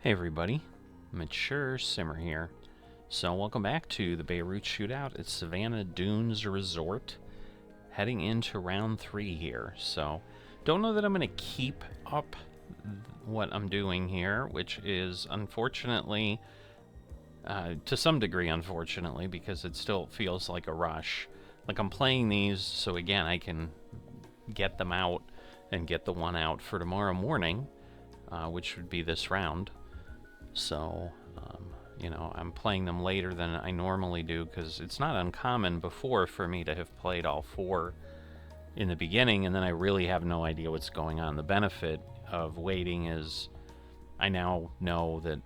Hey everybody, Mature Simmer here. So welcome back to the Beirut Shootout at Savannah Dunes Resort. Heading into round 3 here. So don't know that I'm going to keep up what I'm doing here, which is unfortunately, to some degree unfortunately, because it still feels like a rush. Like I'm playing these so again I can get them out and get the one out for tomorrow morning, which would be this round. So, you know, I'm playing them later than I normally do because it's not uncommon before for me to have played all 4 in the beginning and then I really have no idea what's going on. The benefit of waiting is I now know that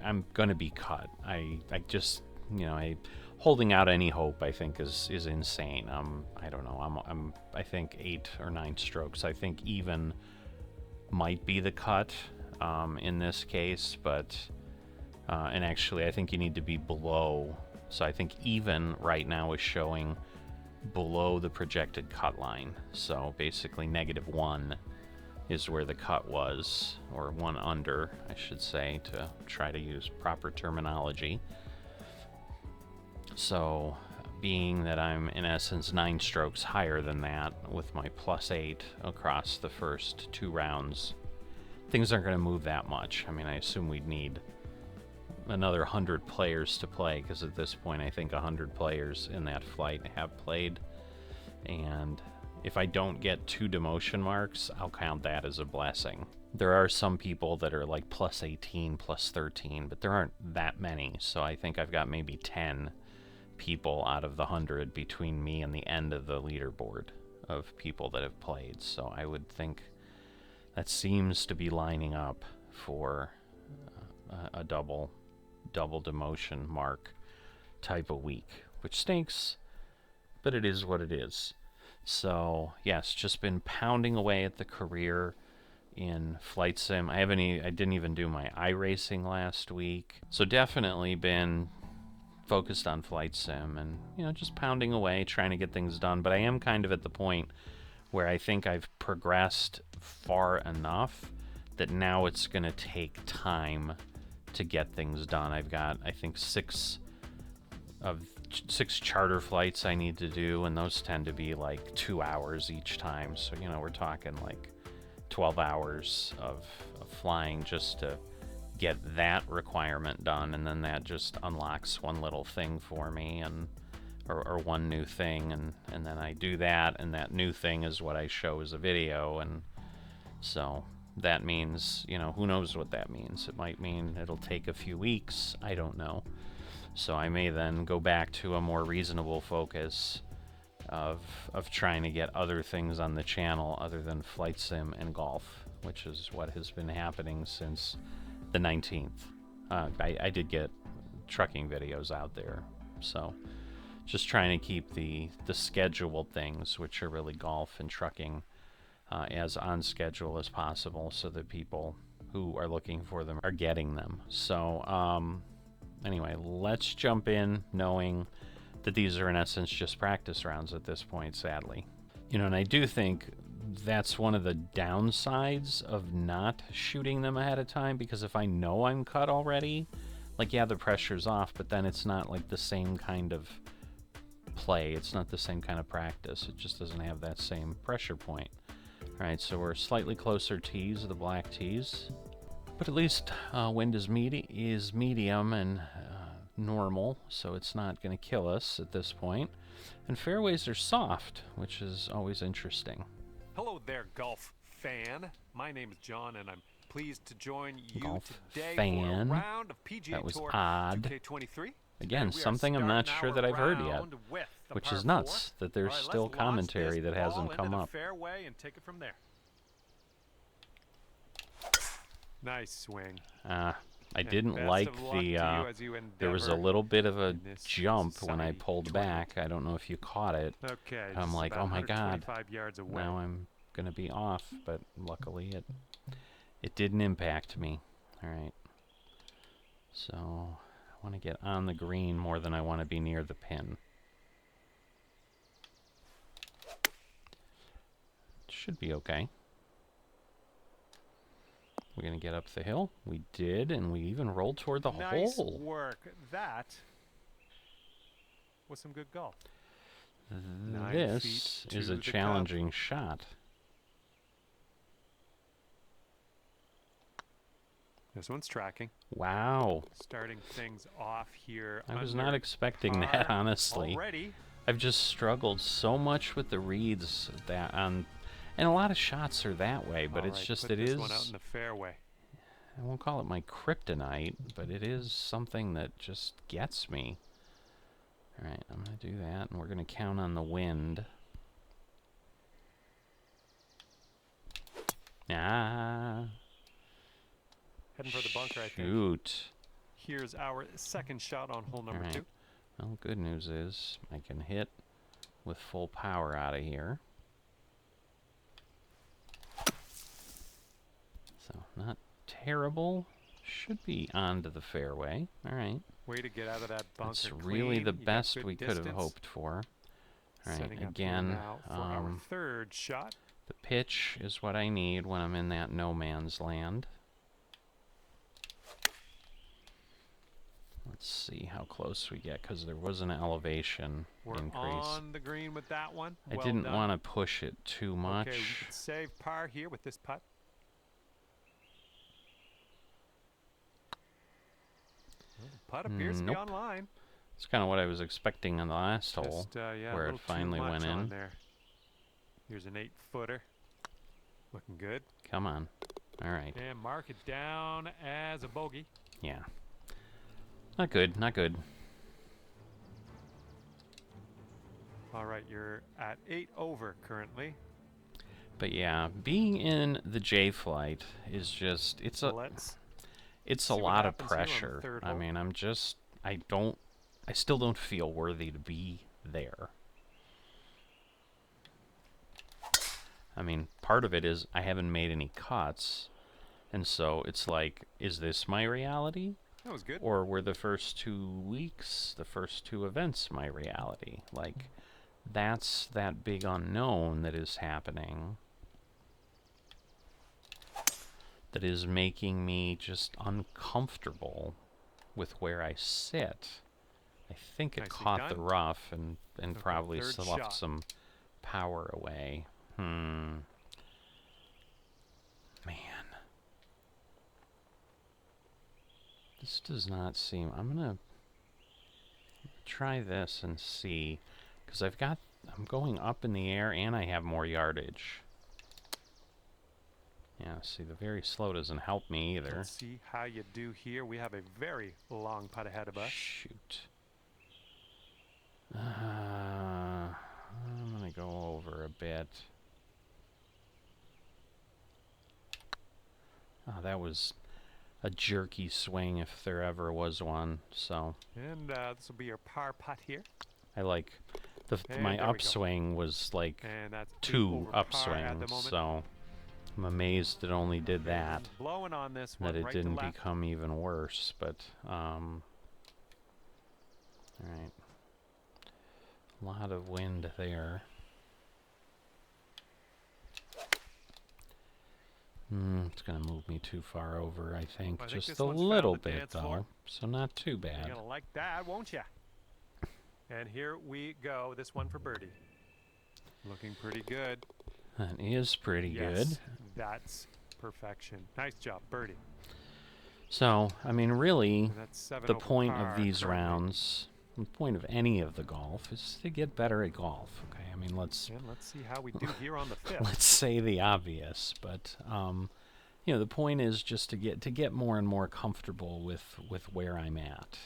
I'm going to be cut. I just, you know, holding out any hope I think is insane. I don't know. I think 8 or 9 strokes. I think even might be the cut. In this case, but and actually I think you need to be below, so I think even right now is showing below the projected cut line, so basically -1 is where the cut was, or 1 under I should say, to try to use proper terminology. So being that I'm in essence 9 strokes higher than that with my +8 across the first 2 rounds, things aren't going to move that much. I mean, I assume we'd need another 100 players to play, because at this point I think 100 players in that flight have played. And if I don't get 2 demotion marks, I'll count that as a blessing. There are some people that are like +18, +13, but there aren't that many. So I think I've got maybe 10 people out of the 100 between me and the end of the leaderboard of people that have played. So I would think that seems to be lining up for a double demotion mark type of week, which stinks, but it is what it is. So yes, just been pounding away at the career in flight sim. I didn't even do my iRacing last week, so definitely been focused on flight sim and, you know, just pounding away trying to get things done. But I am kind of at the point where I think I've progressed far enough that now it's going to take time to get things done. I've got, I think, 6 charter flights I need to do, and those tend to be like 2 hours each time. So, you know, we're talking like 12 hours of flying just to get that requirement done, and then that just unlocks one little thing for me, and or one new thing, and then I do that, and that new thing is what I show as a video. And so that means, you know, who knows what that means. It might mean it'll take a few weeks, I don't know. So I may then go back to a more reasonable focus of trying to get other things on the channel other than flight sim and golf, which is what has been happening since the 19th. I did get trucking videos out there, so just trying to keep the scheduled things, which are really golf and trucking, as on schedule as possible, so that people who are looking for them are getting them. So anyway, let's jump in, knowing that these are in essence just practice rounds at this point, sadly. You know, and I do think that's one of the downsides of not shooting them ahead of time, because if I know I'm cut already, like, yeah, the pressure's off, but then it's not like the same kind of play. It's not the same kind of practice. It just doesn't have that same pressure point. Alright, so we're slightly closer tees, the black tees, but at least wind is medium and normal, so it's not going to kill us at this point. And fairways are soft, which is always interesting. Hello there, golf fan. My name is John, and I'm pleased to join you Golf today fan. for a round of Pga That was Tour odd. 2K23. Again, something I'm not sure that I've heard yet, which is nuts that there's still commentary that hasn't come up. Fairway and take it from there. Nice swing. I didn't like there was a little bit of a jump when I pulled back. I don't know if you caught it. Okay. I'm like, oh my god, yards away. now I'm gonna be off, but luckily it didn't impact me. Alright, so I want to get on the green more than I want to be near the pin. Should be okay. We're going to get up the hill. We did, and we even rolled toward the Nice hole. work. That was some good golf. 9 This feet is to a the challenging shot. This one's tracking. Wow. Starting things off here. I was under not expecting par that, honestly. Already. I've just struggled so much with the reads that and a lot of shots are that way, but it's just Put this one out in the fairway. I won't call it my kryptonite, but it is something that just gets me. All right, I'm going to do that, and we're going to count on the wind. Ah. Heading for the bunker, I think. Shoot. Here's our second shot on hole number 2. Well, good news is I can hit with full power out of here. So, not terrible. Should be onto the fairway. All right. Way to get out of that bunker. That's clean. really the You got best good we could have distance. hoped for. All right, Setting up again, here now for our third shot. the pitch is what I need when I'm in that no man's land. Let's see how close we get, because there was an elevation We're increase. on the green with that one. I Well didn't done. want to push it too much. Okay, we can save par here with this putt. Well, the putt appears to be Nope. online. It's kind of what I was expecting on the last hole, Just, yeah, where a it little too finally much went on in. there. Here's an 8-footer. Looking good. Come on. All right. And mark it down as a bogey. Yeah. Not good, not good. All right, you're at 8 over currently. But yeah, being in the J flight is just, it's a see what lot of happens here on the pressure. third I hole. mean, I still don't feel worthy to be there. I mean, part of it is I haven't made any cuts, and so it's like, is this my reality? That was good. Or were the first 2 weeks, the first 2 events my reality? Like, that's that big unknown that is happening that is making me just uncomfortable with where I sit. I think it Nicely caught the done. rough and probably third left shot. some power away. Man. This does not seem... I'm going to try this and see, because I'm going up in the air and I have more yardage. Yeah, see, the very slow doesn't help me either. Let's see how you do here. We have a very long putt ahead of us. Shoot. I'm going to go over a bit. Oh, that was a jerky swing if there ever was one, so... And this will be your par putt here. I like... And my there we go. upswing was like And that's 2 over par at the upswings, moment. so... I'm amazed it only did that. Blowing on this one, That it right didn't to left. become even worse, but... Alright. A lot of wind there. It's going to move me too far over, I think. I think Just this a one's found little the bit, dance though. floor. So not too bad. You're gonna like that, won't you? And here we go. This one for birdie. Looking pretty good. That is pretty Yes, good. that's perfection. Nice job, birdie. So, I mean, really, And that's 7 the over point par of these currently. rounds, the point of any of the golf, is to get better at golf. Okay, I mean, let's And let's see how we do here on the 5th. let's say the obvious, but you know, the point is just to get more and more comfortable with where I'm at.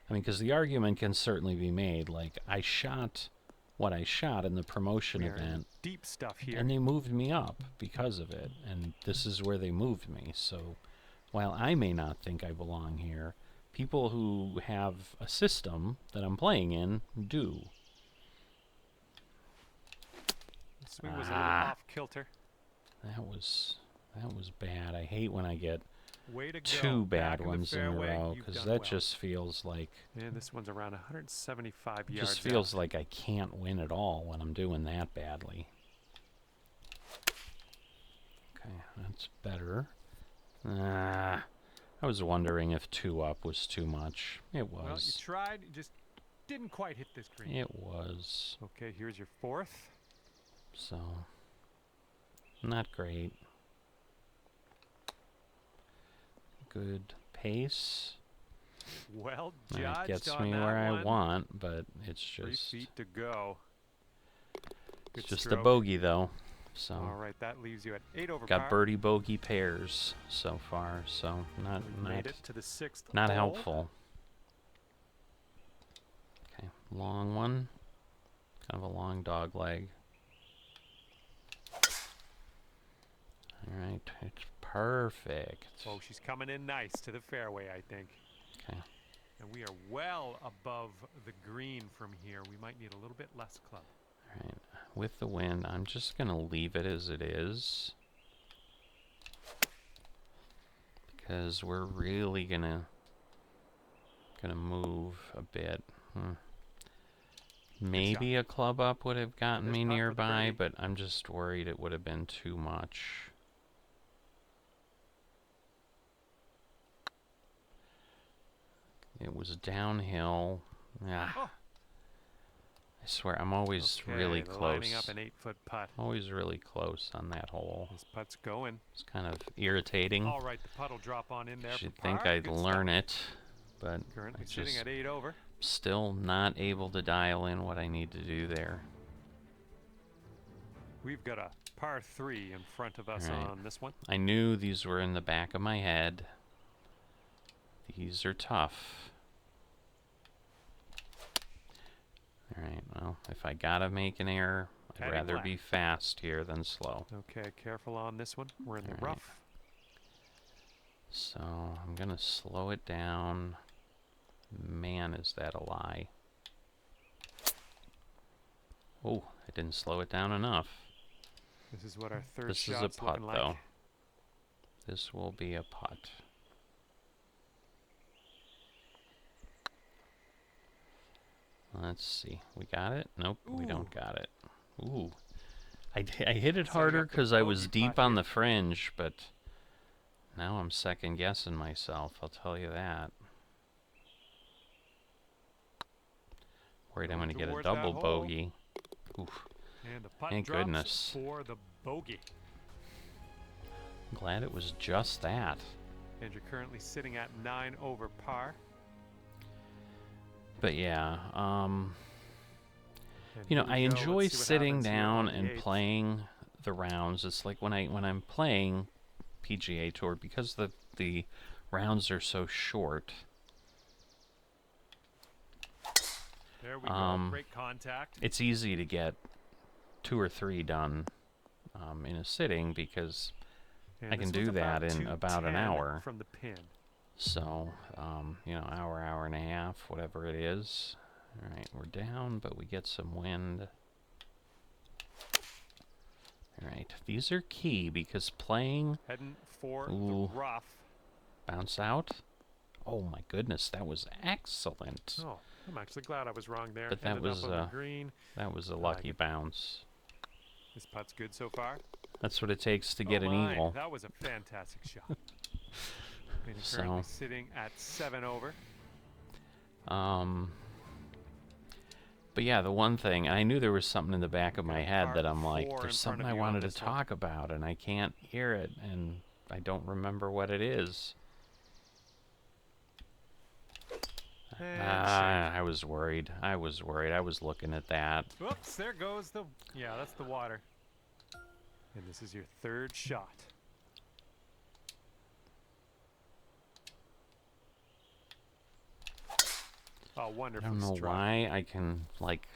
I mean, because the argument can certainly be made, like, I shot what I shot in the promotion We are in event, deep stuff here. and they moved me up because of it, and this is where they moved me. So while I may not think I belong here, people who have a system that I'm playing in do. The swing was a little off kilter. That was bad. I hate when I get Way to go. 2 Back bad in the ones in a fairway. row, You've because done that well. just feels like And this one's around 175 yards. just feels like I can't win at all when I'm doing that badly. Okay, that's better. I was wondering if 2 up was too much. It was. Well, you tried, you just didn't quite hit this green. It was. Okay, here's your 4th. So, not great. Good pace. Well That judged gets on me that where one. I want, but it's 3 just feet to go. Good it's just a stroke. bogey though. So All right, that leaves you at 8 over got par. birdie bogey pairs so far, so We made it to the 6th not hole. helpful. Okay, long one. Kind of a long dog leg. Alright, it's perfect. Oh, she's coming in nice to the fairway, I think. Okay. And we are well above the green from here. We might need a little bit less club. Alright, with the wind, I'm just gonna leave it as it is. Because we're really gonna move a bit. Maybe a club up would have gotten me nearby, but I'm just worried it would have been too much. It was downhill. Ah. Oh. I swear, I'm always really close. Lining up an 8-foot putt. Always really close on that hole. This putt's going. It's kind of irritating. All right, the putt will drop on in there. You'd for think par. I'd Good learn stuff. it, but Currently I sitting just at 8 over. still not able to dial in what I need to do there. We've got a par 3 in front of us Right. on this one. I knew these were in the back of my head. These are tough. Alright, well, if I gotta make an error, I'd Heading rather left. be fast here than slow. Okay, careful on this one. We're in the All right. rough. So, I'm gonna slow it down. Man, is that a lie. Oh, I didn't slow it down enough. This is what our third This is a shot's putt, looking like. though. This will be a putt. Let's see. We got it? Nope, we don't got it. Ooh. I hit it harder up the because I was bogey deep putt on here. the fringe, but now I'm second guessing myself, I'll tell you that. Worried I'm Going going to get a towards that double hole. bogey. Oof. And the putt Thank drops goodness. for the bogey. I'm glad it was just that. And you're currently sitting at 9 over par. But yeah, And you know, here we I go. enjoy Let's see what sitting happens here down on the and 8th. playing the rounds. It's like when I'm playing PGA Tour, because the rounds are so short. There we go. Great contact. It's easy to get 2 or 3 done in a sitting because And I can this do one's that in about an 210 hour. from the pin. So, you know, hour and a half, whatever it is. All right, we're down, but we get some wind. All right, these are key because playing Heading for Ooh. the rough. bounce out. Oh my goodness, that was excellent. Oh, I'm actually glad I was wrong there. But that Ended was up on the green. that was a lucky bounce. This putt's good so far. That's what it takes to get oh an my, eagle. That was a fantastic shot. And he's So- currently sitting at 7 over. But yeah, the one thing, I knew there was something in the back of my head par that I'm like, 4 in there's front something of I you on wanted to this one. talk about, and I can't hear it, and I don't remember what it is. And I was worried. I was looking at that. Whoops, there goes the... Yeah, that's the water. And this is your third shot. Oh, I wonderful don't know strike. why I can, like,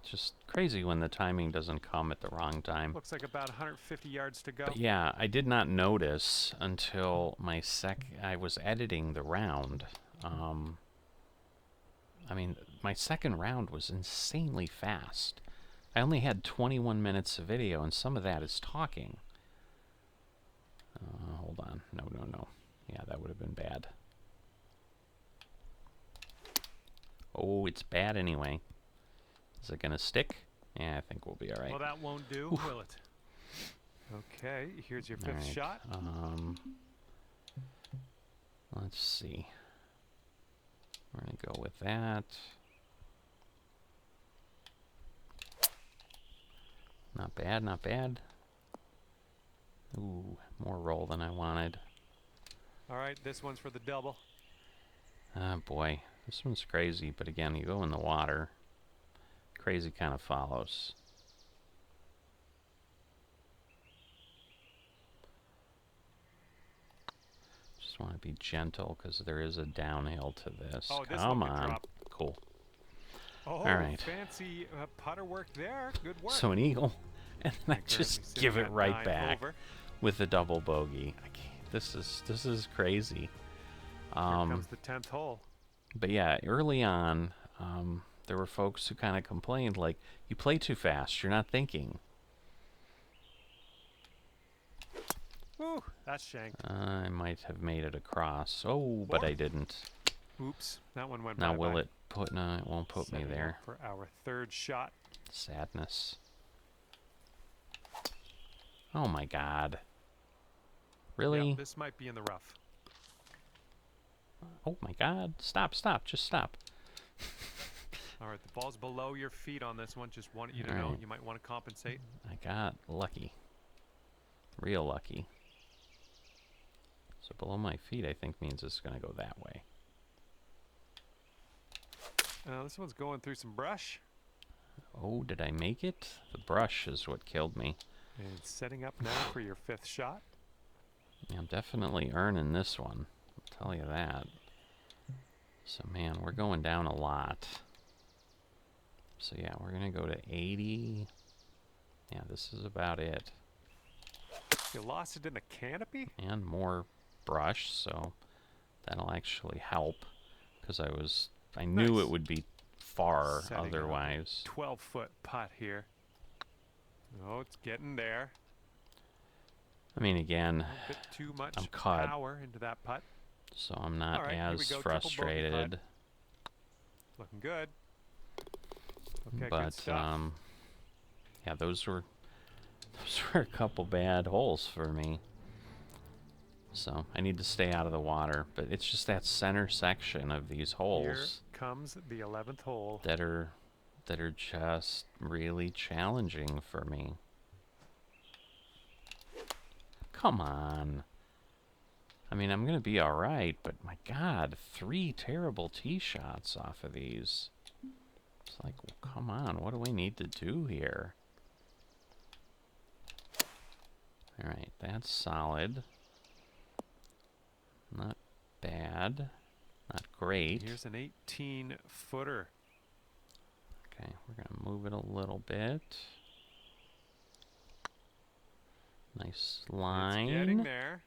just crazy when the timing doesn't come at the wrong time. Looks like about 150 yards to go. But yeah, I did not notice until my I was editing the round. I mean, my second round was insanely fast. I only had 21 minutes of video, and some of that is talking. Hold on. No. Yeah, that would have been bad. Oh, it's bad anyway. Is it going to stick? Yeah, I think we'll be all right. Well, that won't do, will it? Okay, here's your All fifth right. shot. Let's see. We're going to go with that. Not bad, not bad. Ooh, more roll than I wanted. All right, this one's for the double. Oh boy, this one's crazy, but again, you go in the water. Crazy kind of follows. Just want to be gentle because there is a downhill to this. Oh, this Come one can on. drop. Cool. Oh, All right. fancy putter work there. Good work. So an eagle, and then I Currently just sitting give it at right 9 back over. with a double bogey. I can't, this is crazy. Here comes the 10th hole. But yeah, early on, there were folks who kind of complained, like, you play too fast, you're not thinking. Woo, that's shanked. I might have made it across. Oh, but I didn't. Oops, that one went Now bye-bye. will it put? No, it won't put me Setting there. up for our third shot. Sadness. Oh my God. Really? Yep, this might be in the rough. Oh my God. Stop, stop, just stop. All right, the ball's below your feet on this one. Just want you to know you might want to compensate. I got lucky. Real lucky. So below my feet, I think, means it's going to go that way. This one's going through some brush. Oh, did I make it? The brush is what killed me. And setting up now for your fifth shot. Yeah, I'm definitely earning this one. I'll tell you that. So, man, we're going down a lot. So, yeah, we're going to go to 80. Yeah, this is about it. You lost it in the canopy? And more brush, so that'll actually help. Because I knew it would be far Setting otherwise. 12-foot putt here. Oh, it's getting there. I mean, again, A bit too much I'm caught, power into that putt. so I'm not All right, here we as go, triple bogey frustrated. Looking good. Okay, But good stuff. yeah, those were a couple bad holes for me. So I need to stay out of the water. But it's just that center section of these holes. Here comes the 11th hole. that are just really challenging for me. Come on. I mean, I'm gonna be all right, but my God, 3 terrible tee shots off of these. It's like, well, come on, what do we need to do here? All right, that's solid. Not bad. Not great. Here's an 18-footer. Okay, we're gonna move it a little bit. Nice line. It's getting there.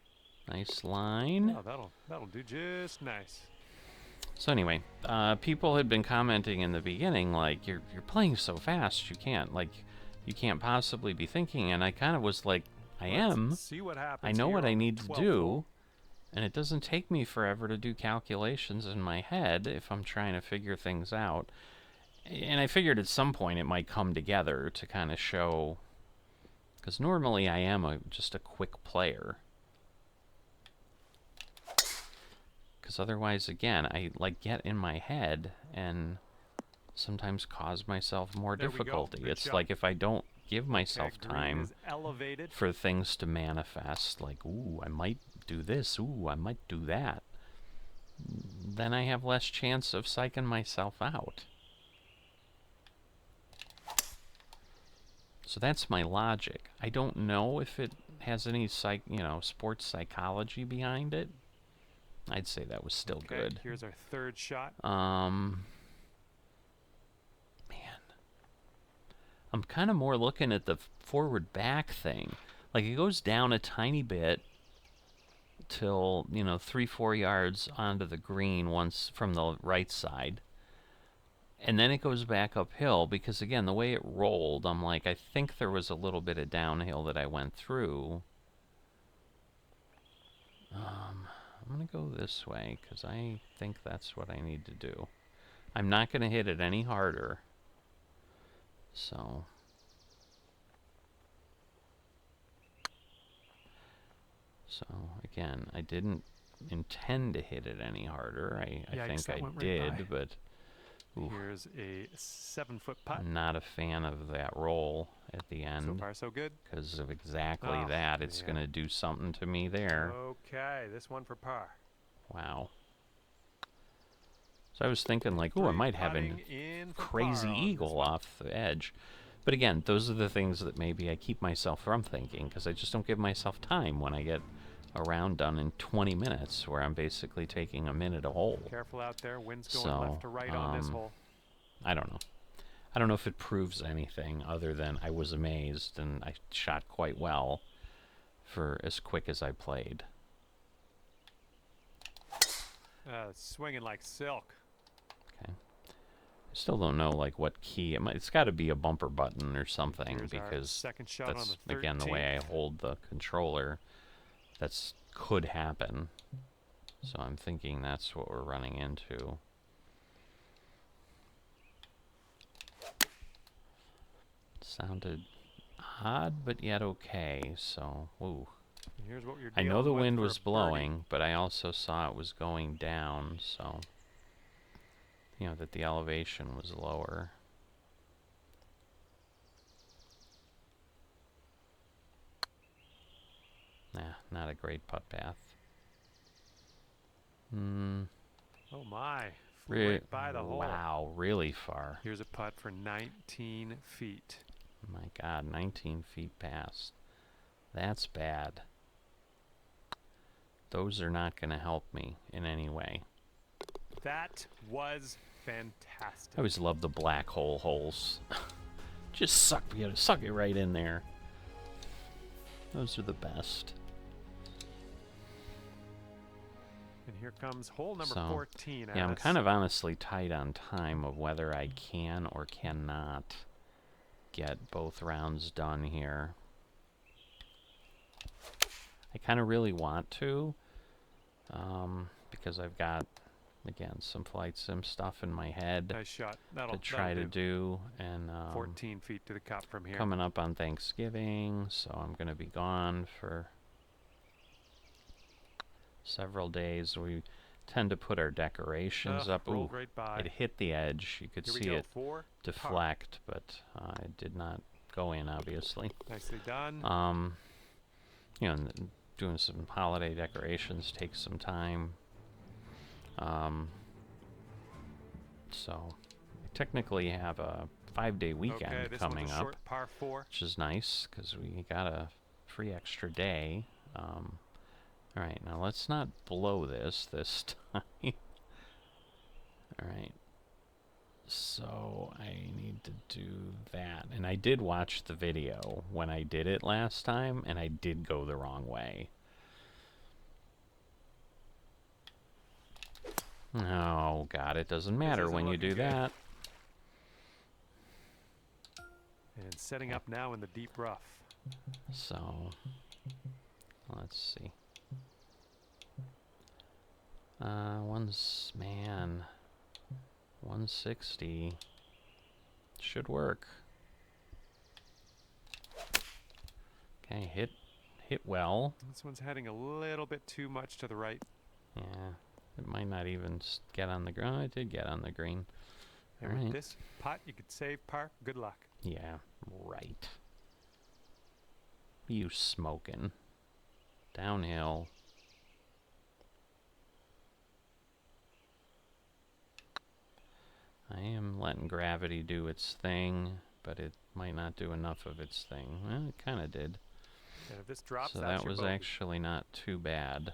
Nice line. Oh, that'll do just nice. So anyway, people had been commenting in the beginning, like, you're playing so fast, you can't possibly be thinking. And I kind of was like, I am. See what happens. I know what I need to do. Hole. And it doesn't take me forever to do calculations in my head if I'm trying to figure things out. And I figured at some point it might come together to kind of show, because normally I am just a quick player. Because otherwise, again, I get in my head and sometimes cause myself more difficulty. It's shot. like if I don't give myself time elevated. for things to manifest, like, ooh, I might do this, ooh, I might do that, then I have less chance of psyching myself out. So that's my logic. I don't know if it has any sports psychology behind it. I'd say that was still good. Here's our third shot. Man, I'm kind of more looking at the forward back thing. Like, it goes down a tiny bit till 3-4 yards onto the green once from the right side, and then it goes back uphill because, again, the way it rolled, I'm like, I think there was a little bit of downhill that I went through. I'm gonna go this way because I think that's what I need to do. I'm not gonna hit it any harder. So So again, I didn't intend to hit it any harder. I Yikes, think that I went right did, by. but oof, Here's a 7-foot putt. not a fan of that roll at the So end far, so good. because of exactly Oh, that. It's man. going to do something to me there. Okay, this one for par. Wow. So I was thinking like, oh, I Three might have a putting in for crazy par on this eagle one. off the edge. But again, those are the things that maybe I keep myself from thinking because I just don't give myself time when I get a round done in 20 minutes where I'm basically taking a minute a hole. Careful out there. Wind's going So, left to right on this hole. I don't know. I don't know if it proves anything other than I was amazed and I shot quite well for as quick as I played. Swinging like silk. Okay. I still don't know like what key it might. It's got to be a bumper button or something Here's our because second shot that's on the 13th. again the way I hold the controller. That's could happen. So I'm thinking that's what we're running into. Sounded odd, but yet okay. So, ooh. Here's what you're I know dealing the with wind for a was blowing, but I also saw it was going down, so you know that the elevation was lower. Nah, not a great putt path. Oh my, flew right by the hole. Wow, really far. Here's a putt for 19 feet. My God, 19 feet past. That's bad. Those are not going to help me in any way. That was fantastic. I always love the black hole holes. Just suck it right in there. Those are the best. And here comes hole number So, 14. yeah, I'm kind of honestly tight on time of whether I can or cannot get both rounds done here. I kind of really want to, because I've got, again, some flight sim stuff in my head nice shot. to try to do, and 14 feet to the cup from here. coming up on Thanksgiving, so I'm going to be gone for several days. We tend to put our decorations up. Ooh, right by. it hit the edge. You could Here see it deflect, par. but it did not go in, obviously. Nicely done. You know, doing some holiday decorations takes some time. So I technically have a 5-day weekend coming up, short par 4. which is nice because we got a free extra day. All right, now let's not blow this time. All right. So I need to do that. And I did watch the video when I did it last time, and I did go the wrong way. Oh, God, it doesn't matter when you do that. And setting up now in the deep rough. So, let's see. Man, 160 should work. Okay, hit well. This one's heading a little bit too much to the right. Yeah, it might not even get on the green. Oh, it did get on the green. And with this putt, you could save par. Good luck. Yeah, right. You smoking. Downhill. I am letting gravity do its thing, but it might not do enough of its thing. Well, it kind of did. And if this drops, So that's that was actually not too bad.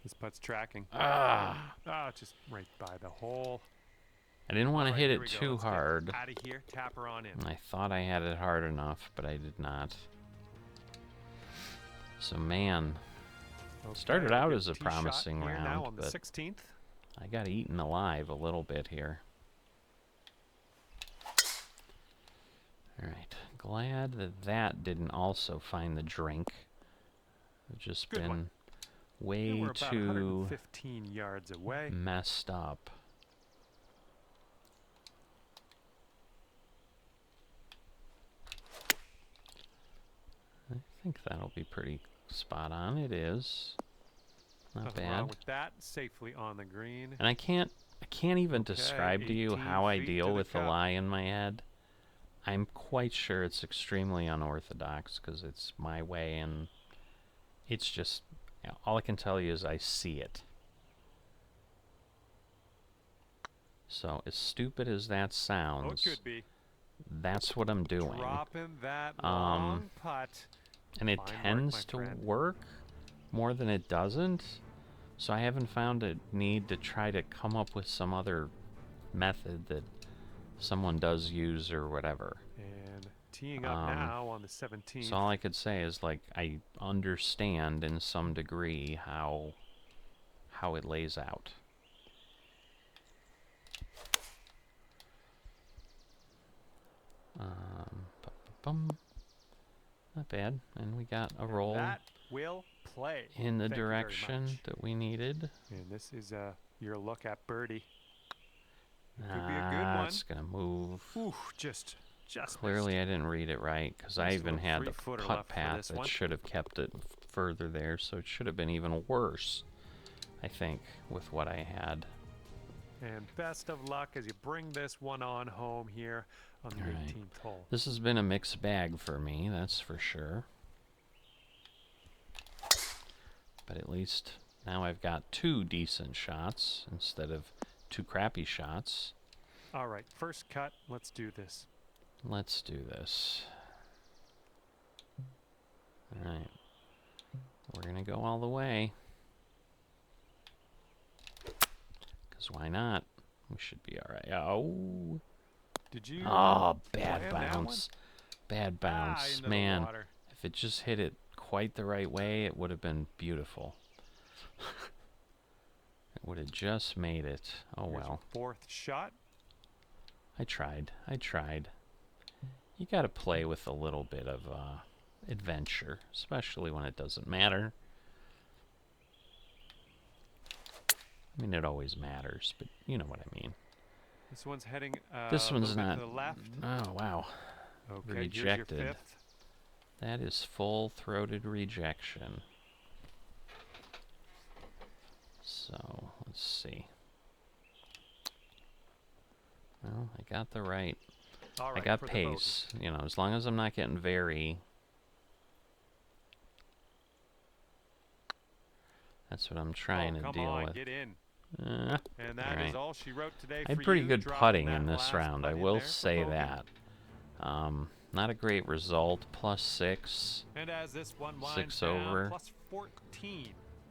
This putt's tracking. Just right by the hole. I didn't want to hit it too hard. Out of here, tap her on in. I thought I had it hard enough, but I did not. So man, started out as a promising round, now on the but 16th. I got eaten alive a little bit here. Alright, glad that didn't also find the drink. I've just been way we're about too 115 yards away. messed up. I think that'll be pretty Spot on, it is. Not Nothing bad. wrong with that. Safely on the green. And I can't even Okay, describe to you 18 how I feet deal to the with the cup. lie in my head. I'm quite sure it's extremely unorthodox because it's my way, and it's just, all I can tell you is I see it. So, as stupid as that Oh, it sounds, could be. that's what I'm doing. Dropping that long putt. And it Fine work, tends my to friend. work more than it doesn't. So I haven't found a need to try to come up with some other method that someone does use or whatever. And teeing up now on the 17th. So all I could say is, like, I understand in some degree how it lays out. Not bad, and we got a roll That will play in the Thank you very direction much. that we needed. And this is your look at birdie. It could be a good one. It's gonna move. Ooh, just Clearly, I didn't read it right because I Nice even little had the three-footer putt left for path this that one. should have kept it further there, so it should have been even worse, I think, with what I had. And best of luck as you bring this one on home here on the 18th hole. This has been a mixed bag for me, that's for sure. But at least now I've got 2 decent shots instead of 2 crappy shots. All right, first cut. Let's do this. Let's do this. All right. We're going to go all the way. Because why not? We should be all right. Oh. Did you? Oh, bad land that bounce. Bad bounce. into Man, the water. if it just hit it quite the right way, it would have been beautiful. It would have just made it. Oh, Here's well. your fourth shot. I tried. You got to play with a little bit of adventure, especially when it doesn't matter. I mean, it always matters, but you know what I mean. This one's heading This a one's little bit not. to the left. Oh, wow. Okay, Rejected. Here's your fifth. That is full-throated rejection. So, let's see. Well, I got the right. All right, I got for the pace. You know, as long as I'm not getting very... That's what I'm trying to deal with. Get in. And And that is all she wrote today. I had for pretty you, good dropping putting that in this last round, putt I in will there for say bogey. that. Not a great result, +6. And as this one winds 6 down, over. plus 14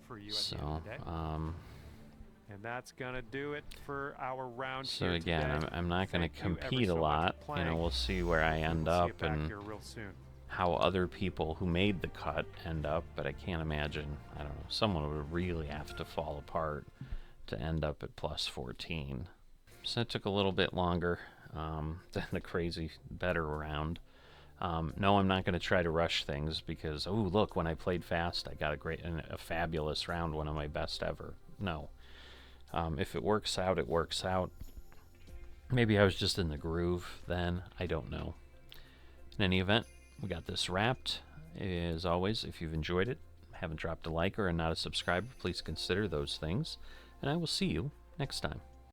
for you at the end So, of the day. And that's gonna do it for our round so here again, today. I'm not going to Thank you ever compete so a much lot. for You know, playing. we'll see where I end We'll see you up back and here real soon. how other people who made the cut end up, but I can't imagine, I don't know, someone would really have to fall apart to end up at +14. So it took a little bit longer than the crazy better round. No, I'm not going to try to rush things because, oh, look, when I played fast, I got a fabulous round, one of my best ever. No. If it works out, it works out. Maybe I was just in the groove then. I don't know. In any event, we got this wrapped. As always, if you've enjoyed it, haven't dropped a like or are not a subscriber, please consider those things. And I will see you next time.